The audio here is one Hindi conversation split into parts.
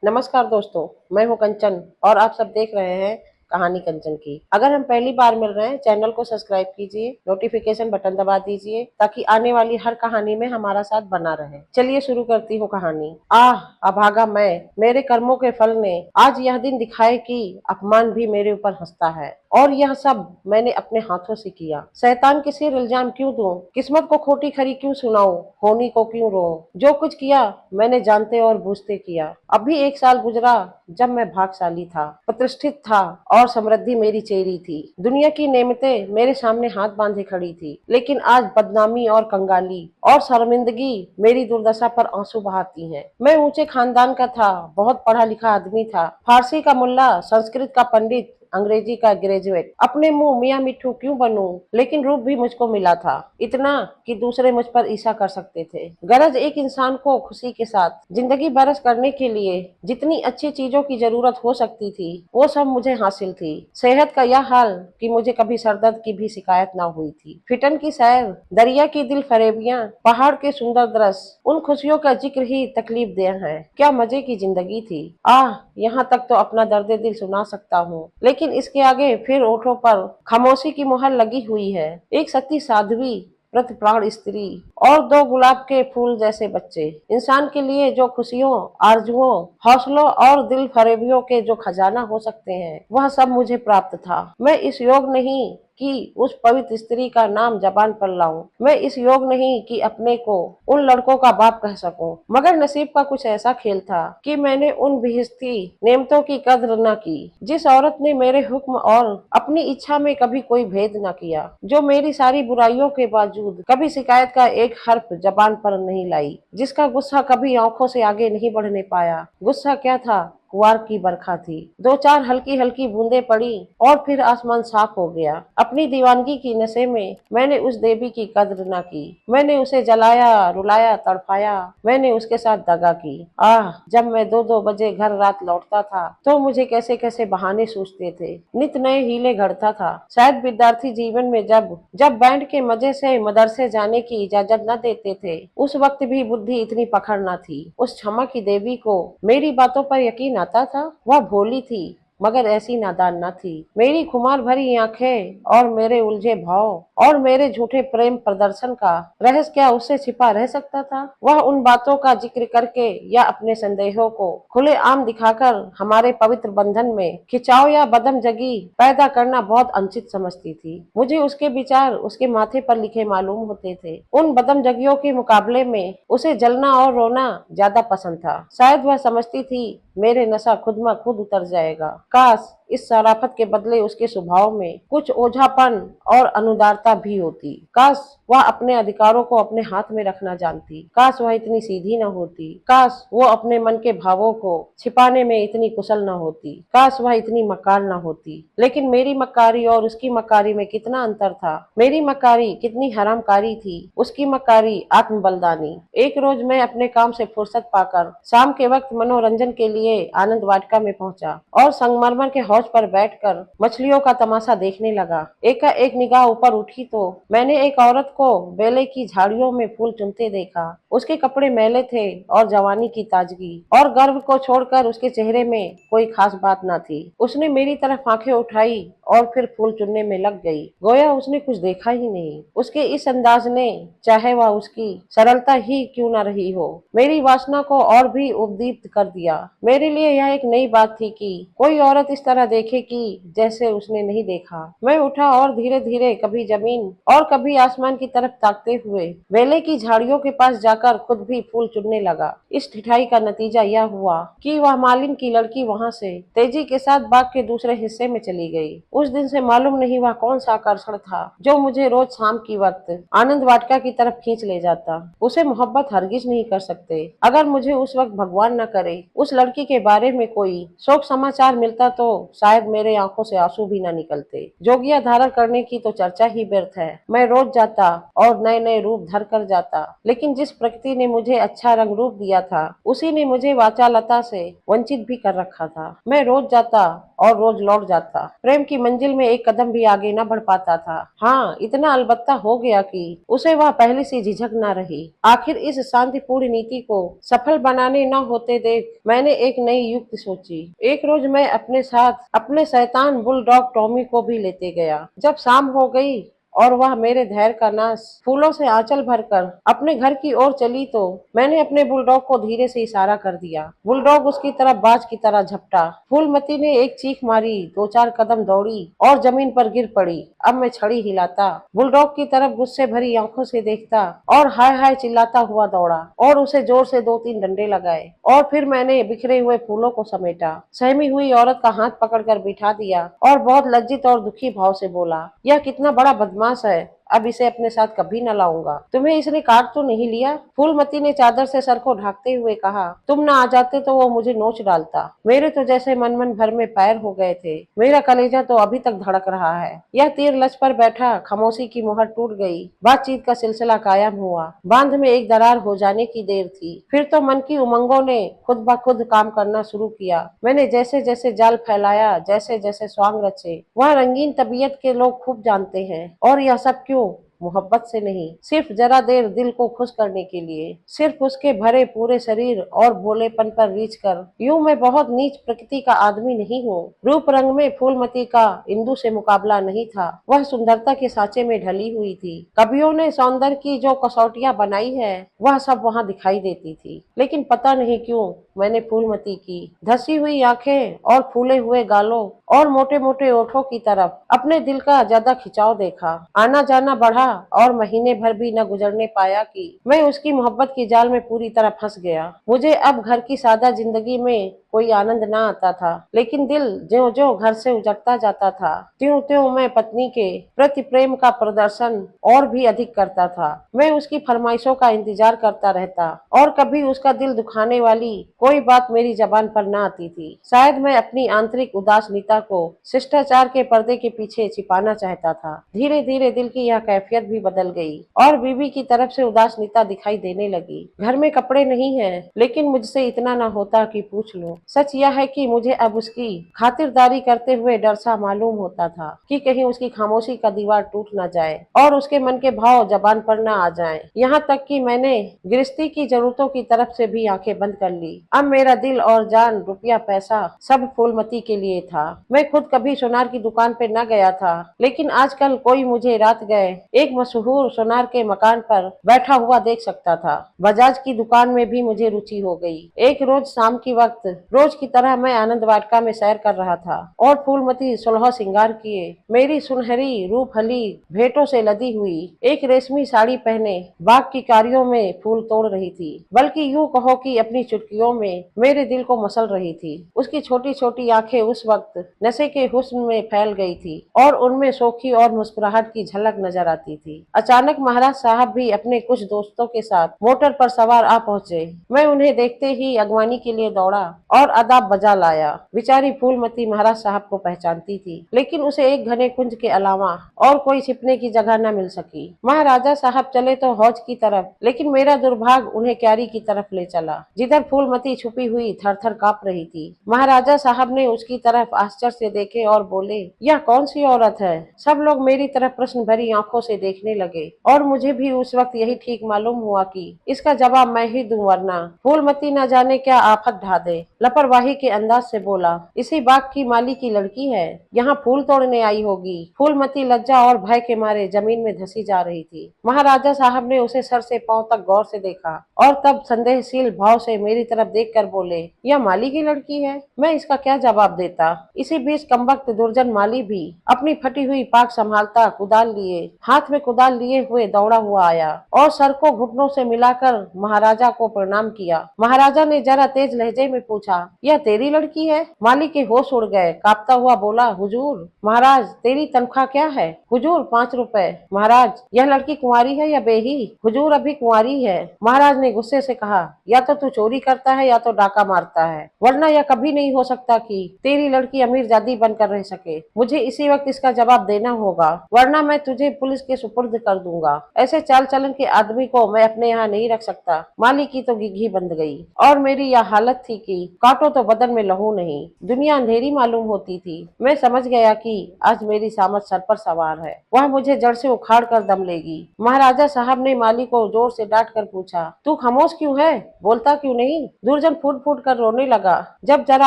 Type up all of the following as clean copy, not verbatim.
नमस्कार दोस्तों, मैं हूं कंचन और आप सब देख रहे हैं कहानी कंचन की। अगर हम पहली बार मिल रहे हैं, चैनल को सब्सक्राइब कीजिए, नोटिफिकेशन बटन दबा दीजिए ताकि आने वाली हर कहानी में हमारा साथ बना रहे। चलिए शुरू करती हूँ कहानी। आह, अभागा मैं, मेरे कर्मों के फल ने आज यह दिन दिखाए कि अपमान भी मेरे ऊपर हंसता है, और यह सब मैंने अपने हाथों से किया। शैतान के सिर इल्जाम क्यों दूं, किस्मत को खोटी खरी क्यों सुनाऊं, होनी को क्यों रोऊं। जो कुछ किया मैंने जानते और बूझते किया। अभी 1 साल गुजरा जब मैं भाग्यशाली था, प्रतिष्ठित था और समृद्धि मेरी चेरी थी। दुनिया की नेमतें मेरे सामने हाथ बांधे खड़ी थी, लेकिन आज बदनामी और कंगाली और शर्मिंदगी मेरी दुर्दशा पर आंसू बहाती हैं। मैं ऊंचे खानदान का था, बहुत पढ़ा लिखा आदमी था, फारसी का मुल्ला, संस्कृत का पंडित, अंग्रेजी का ग्रेजुएट। अपने मुंह मियाँ मिट्ठू क्यों बनूं, लेकिन रूप भी मुझको मिला था, इतना कि दूसरे मुझ पर ईर्ष्या कर सकते थे। गरज एक इंसान को खुशी के साथ जिंदगी बरस करने के लिए जितनी अच्छी चीजों की जरूरत हो सकती थी, वो सब मुझे हासिल थी। सेहत का यह हाल कि मुझे कभी सरदर्द की भी शिकायत न हुई थी। फिटन की सैर, दरिया की दिल फरेबियां, पहाड़ के सुंदर दृश्य, उन खुशियों का जिक्र ही तकलीफ देह है। क्या मजे की जिंदगी थी। आह, यहाँ तक तो अपना दर्द दिल सुना सकता हूँ, लेकिन इसके आगे फिर ओठों पर खामोशी की मुहर लगी हुई है। एक सती साध्वी, प्रति प्राण स्त्री और 2 गुलाब के फूल जैसे बच्चे। इंसान के लिए जो खुशियों, आरजुओं, हौसलों और दिल फरेबियों के जो खजाना हो सकते हैं, वह सब मुझे प्राप्त था। मैं इस योग नहीं कि उस पवित्र स्त्री का नाम जबान पर लाऊं, मैं इस योग नहीं कि अपने को उन लड़कों का बाप कह सकूं, मगर नसीब का कुछ ऐसा खेल था कि मैंने उन बेइज्जती नेमतों की कद्र न की। जिस औरत ने मेरे हुक्म और अपनी इच्छा में कभी कोई भेद न किया, जो मेरी सारी बुराइयों के बावजूद कभी शिकायत का एक हर्फ जबान पर नहीं लाई, जिसका गुस्सा कभी आंखों से आगे नहीं बढ़ने पाया। गुस्सा क्या था, कुवार की बरखा थी। 2-4 हल्की हल्की बूंदें पड़ी और फिर आसमान साफ हो गया। अपनी दीवानगी की नशे में मैंने उस देवी की कद्र न की। मैंने उसे जलाया, रुलाया, तड़पाया। मैंने उसके साथ दगा की। आह, जब मैं 2-2 बजे घर रात लौटता था तो मुझे कैसे कैसे बहाने सूझते थे, नित नए हीले घड़ता था। शायद विद्यार्थी जीवन में जब जब बैंड के मजे से मदरसे जाने की इजाजत न देते थे, उस वक्त भी बुद्धि इतनी पकड़ न थी। उस क्षमा की देवी को मेरी बातों पर यकीन आता था। वह भोली थी, मगर ऐसी नादान न थी। मेरी खुमार भरी आंखें और मेरे उलझे भाव और मेरे झूठे प्रेम प्रदर्शन का रहस्य क्या उससे छिपा रह सकता था। वह उन बातों का जिक्र करके या अपने संदेहों को खुले आम दिखाकर हमारे पवित्र बंधन में खिंचाव या बदम जगी पैदा करना बहुत अनुचित समझती थी। मुझे उसके विचार उसके माथे पर लिखे मालूम होते थे। उन बदम जगियों के मुकाबले में उसे जलना और रोना ज्यादा पसंद था। शायद वह समझती थी मेरे नशा खुद में खुद उतर जाएगा। काश इस शराफत के बदले उसके स्वभाव में कुछ ओझापन और अनुदारता भी होती। काश वह अपने अधिकारों को अपने हाथ में रखना जानती। काश वह इतनी सीधी न होती। काश वो अपने मन के भावों को छिपाने में इतनी कुशल न होती। काश वह इतनी मक्कार न होती। लेकिन मेरी मक्कारी और उसकी मक्कारी में कितना अंतर था। मेरी मक्कारी कितनी हरामकारी थी, उसकी मक्कारी आत्म बलिदानी। एक रोज मैं अपने काम से फुर्सत पाकर शाम के वक्त मनोरंजन के लिए आनंद वाटिका में पहुंचा और संगमरमर के हौज पर बैठकर मछलियों का तमाशा देखने लगा। एकाएक निगाह ऊपर उठी तो मैंने एक औरत को बेले की झाड़ियों में फूल चुनते देखा। उसके कपड़े मैले थे और जवानी की ताजगी और गर्व को छोड़कर उसके चेहरे में कोई खास बात न थी। उसने मेरी तरफ आंखें उठाई और फिर फूल चुनने में लग गई, गोया उसने कुछ देखा ही नहीं। उसके इस अंदाज ने, चाहे वह उसकी सरलता ही क्यों न रही हो, मेरी वासना को और भी उद्दीप्त कर दिया। मेरे लिए यह एक नई बात थी कि कोई औरत इस तरह देखे कि जैसे उसने नहीं देखा। मैं उठा और धीरे धीरे कभी जमीन और कभी आसमान की तरफ ताकते हुए बेले की झाड़ियों के पास जाकर खुद भी फूल चुनने लगा। इस ठिठाई का नतीजा यह हुआ कि वह मालिन की लड़की वहां से तेजी के साथ बाग के दूसरे हिस्से में चली गई। उस दिन से मालूम नहीं वह कौन सा आकर्षण था जो मुझे रोज शाम की वक्त आनंद वाटिका की तरफ खींच ले जाता। उसे मोहब्बत हरगिज नहीं कर सकते। अगर मुझे उस वक्त भगवान न करे उस लड़की के बारे में कोई शोक समाचार मिलता तो शायद मेरे आंखों से आंसू भी न निकलते। जोगिया धारण करने की तो चर्चा ही व्यर्थ है। मैं रोज जाता और नए नए रूप धर कर जाता, लेकिन जिस प्रकृति ने मुझे अच्छा रंग रूप दिया था, उसी ने मुझे वाचालता से वंचित भी कर रखा था। मैं रोज जाता और रोज लौट जाता। प्रेम की मंजिल में एक कदम भी आगे न बढ़ पाता था। हाँ, इतना अलबत्ता हो गया कि उसे वह पहले से झिझक न रही। आखिर इस शांतिपूर्ण नीति को सफल बनाने न होते देख मैंने एक नई युक्ति सोची। एक रोज मैं अपने साथ अपने शैतान बुलडॉग टॉमी को भी लेते गया। जब शाम हो गई और वह मेरे धैर्य का नाश फूलों से आंचल भरकर अपने घर की ओर चली तो मैंने अपने बुलडॉग को धीरे से इशारा कर दिया। बुलडॉग उसकी तरफ बाज की तरह झपटा। फूलमती ने एक चीख मारी, दो चार कदम दौड़ी और जमीन पर गिर पड़ी। अब मैं छड़ी हिलाता, बुलडॉग की तरफ गुस्से भरी आंखों से देखता और हाय हाय चिल्लाता हुआ दौड़ा और उसे जोर से दो तीन डंडे लगाए और फिर मैंने बिखरे हुए फूलों को समेटा। सहमी हुई औरत का हाथ पकड़कर बिठा दिया और बहुत लज्जित और दुखी भाव से बोला, यह कितना बड़ा बदमाश है, अब इसे अपने साथ कभी न लाऊंगा। तुम्हें इसने काट तो नहीं लिया? फूलमती ने चादर से सर को ढकते हुए कहा। तुम न आ जाते तो वो मुझे नोच डालता। मेरे तो जैसे मन मन भर में पैर हो गए थे। मेरा कलेजा तो अभी तक धड़क रहा है। यह तीर लच पर बैठा, खामोशी की मोहर टूट गई। बातचीत का सिलसिला कायम हुआ। बांध में एक दरार हो जाने की देर थी। फिर तो मन की उमंगों ने खुद ब खुद काम करना शुरू किया। मैंने जैसे जैसे जाल फैलाया, जैसे जैसे स्वांग रचे। वह रंगीन तबीयत के लोग खूब जानते हैं। और यह सब क्यों? मोहब्बत से नहीं, सिर्फ जरा देर दिल को खुश करने के लिए, सिर्फ उसके भरे पूरे शरीर और भोलेपन पर रीझ कर। यूं मैं बहुत नीच प्रकृति का आदमी नहीं हूँ। रूप रंग में फूलमती का इंदु से मुकाबला नहीं था। वह सुंदरता के सांचे में ढली हुई थी। कवियों ने सौंदर्य की जो कसौटियां बनाई है वह सब वहाँ दिखाई देती थी। लेकिन पता नहीं क्यों मैंने फूलमती की धसी हुई आंखें और फूले हुए गालों और मोटे मोटे ओठों की तरफ अपने दिल का ज्यादा खिंचाव देखा। आना जाना बढ़ा और महीने भर भी न गुजरने पाया कि मैं उसकी मोहब्बत की जाल में पूरी तरह फंस गया। मुझे अब घर की सादा जिंदगी में कोई आनंद न आता था, लेकिन दिल ज्यों ज्यों घर से उजड़ता जाता था त्यों त्यों मैं पत्नी के प्रति प्रेम का प्रदर्शन और भी अधिक करता था। मैं उसकी फरमाइशों का इंतजार करता रहता और कभी उसका दिल दुखाने वाली कोई बात मेरी जबान पर न आती थी। शायद मैं अपनी आंतरिक उदासीनता को शिष्टाचार के पर्दे के पीछे छिपाना चाहता था। धीरे धीरे दिल की यह कैफियत भी बदल गई और बीवी की तरफ से उदासीनता दिखाई देने लगी। घर में कपड़े नहीं है, लेकिन मुझसे इतना न होता कि पूछ लो। सच यह है कि मुझे अब उसकी खातिरदारी करते हुए डर सा मालूम होता था कि कहीं उसकी खामोशी का दीवार टूट न जाए और उसके मन के भाव जबान पर न आ जाएं। यहाँ तक कि मैंने गृहस्थी की जरूरतों की तरफ से भी आंखें बंद कर ली। अब मेरा दिल और जान, रुपया पैसा सब फूलमती के लिए था। मैं खुद कभी सोनार की दुकान पे न गया था, लेकिन आजकल कोई मुझे रात गए एक मशहूर सोनार के मकान पर बैठा हुआ देख सकता था। बजाज की दुकान में भी मुझे रुचि हो गई। एक रोज शाम की वक्त रोज की तरह मैं आनंद वाटिका में सैर कर रहा था और फूलमती सुलह सिंगार किए मेरी सुनहरी रूपहली भेंटों से लदी हुई एक रेशमी साड़ी पहने बाग की क्यारियों में फूल तोड़ रही थी, बल्कि यूं कहो कि अपनी चुटकियों में मेरे दिल को मसल रही थी। उसकी छोटी छोटी आंखें उस वक्त नशे के हुस्न में फैल गई थी और उनमें शोखी और मुस्कुराहट की झलक नजर आती थी। अचानक महाराज साहब भी अपने कुछ दोस्तों के साथ मोटर पर सवार आ पहुंचे। मैं उन्हें देखते ही अगवानी के लिए दौड़ा और अदाब बजा लाया। बेचारी फूलमती महाराज साहब को पहचानती थी, लेकिन उसे एक घने कुंज के अलावा और कोई छिपने की जगह न मिल सकी। महाराजा साहब चले तो हौज की तरफ, लेकिन मेरा दुर्भाग्य उन्हें क्यारी की तरफ ले चला, जिधर फूलमती छुपी हुई थर थर कांप रही थी। महाराजा साहब ने उसकी तरफ आश्चर्य से देखे और बोले, यह कौन सी औरत है? सब लोग मेरी तरफ प्रश्न भरी आंखों से देखने लगे और मुझे भी उस वक्त यही ठीक मालूम हुआ कि इसका जवाब मैं ही दूं, वरना फूलमती न जाने क्या आफत ढा दे। लापरवाही के अंदाज से बोला, इसी बाग की माली की लड़की है, यहाँ फूल तोड़ने आई होगी। फूलमती लज्जा और भय के मारे जमीन में धसी जा रही थी। महाराजा साहब ने उसे सर से पांव तक गौर से देखा और तब संदेहशील भाव से मेरी तरफ देखकर बोले, यह माली की लड़की है? मैं इसका क्या जवाब देता? इसी बीच कमबख्त दुर्जन माली भी अपनी फटी हुई पाक संभालता कुदाल लिए हाथ में कुदाल लिए हुए दौड़ा हुआ आया और सर को घुटनों से मिलाकर महाराजा को प्रणाम किया। महाराजा ने जरा तेज लहजे में पूछा, यह तेरी लड़की है? माली के होश उड़ गए। कांपता हुआ बोला, हुजूर। महाराज, तेरी तनख्वाह क्या है? हुजूर, 5 रुपए। महाराज, यह लड़की कुंवारी है या बेही? हुजूर, अभी कुंवारी है। महाराज ने गुस्से से कहा, या तो तू चोरी करता है या तो डाका मारता है, वरना यह कभी नहीं हो सकता कि तेरी लड़की अमीरजादी बनकर रह सके। मुझे इसी वक्त इसका जवाब देना होगा, वरना मैं तुझे पुलिस के सुपुर्द कर दूंगा। ऐसे चाल चलन के आदमी को मैं अपने यहाँ नहीं रख सकता। माली की तो घी बंद गई और मेरी यह हालत थी कि काटो तो बदन में लहू नहीं। दुनिया अंधेरी मालूम होती थी। मैं समझ गया कि आज मेरी सामत सर पर सवार है, वह मुझे जड़ से उखाड़ कर दम लेगी। महाराजा साहब ने माली को जोर से डांट कर पूछा, तू खामोश क्यों है, बोलता क्यों नहीं? दुर्जन फूट फूट कर रोने लगा। जब जरा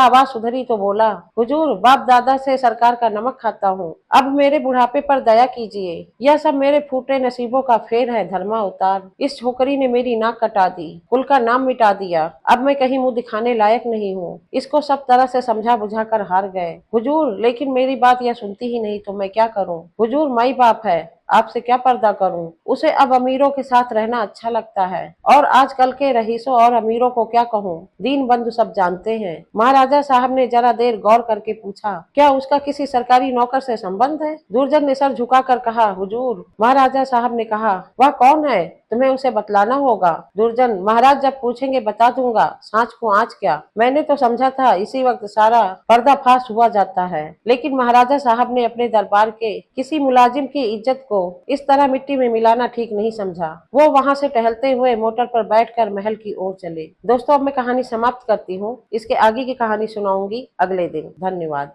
आवाज सुधरी तो बोला, हुजूर, बाप दादा से सरकार का नमक खाता हूँ, अब मेरे बुढ़ापे पर दया कीजिए। यह सब मेरे फूटे नसीबों का फेर है धर्मा उतार। इस छोकरी ने मेरी नाक कटा दी, कुल का नाम मिटा दिया। अब मैं कहीं मुंह दिखाने लायक नहीं हूँ। इसको सब तरह से समझा बुझा कर हार गए हुजूर, लेकिन मेरी बात यह सुनती ही नहीं तो मैं क्या करूँ? हुजूर, माई बाप है, आपसे क्या पर्दा करूं? उसे अब अमीरों के साथ रहना अच्छा लगता है और आजकल के रईसों और अमीरों को क्या कहूं, दीन बंधु सब जानते हैं। महाराजा साहब ने जरा देर गौर करके पूछा, क्या उसका किसी सरकारी नौकर से संबंध है? दुर्जन ने सर झुकाकर कहा, हुजूर। महाराजा साहब ने कहा, वह कौन है? तुम्हें उसे बतलाना होगा। दुर्जन, महाराज जब पूछेंगे बता दूंगा, सांच को आँच क्या। मैंने तो समझा था इसी वक्त सारा पर्दाफाश हुआ जाता है, लेकिन महाराजा साहब ने अपने दरबार के किसी मुलाजिम की इज्जत को इस तरह मिट्टी में मिलाना ठीक नहीं समझा। वो वहां से टहलते हुए मोटर पर बैठकर महल की ओर चले। दोस्तों, अब मैं कहानी समाप्त करती हूँ। इसके आगे की कहानी सुनाऊंगी अगले दिन। धन्यवाद।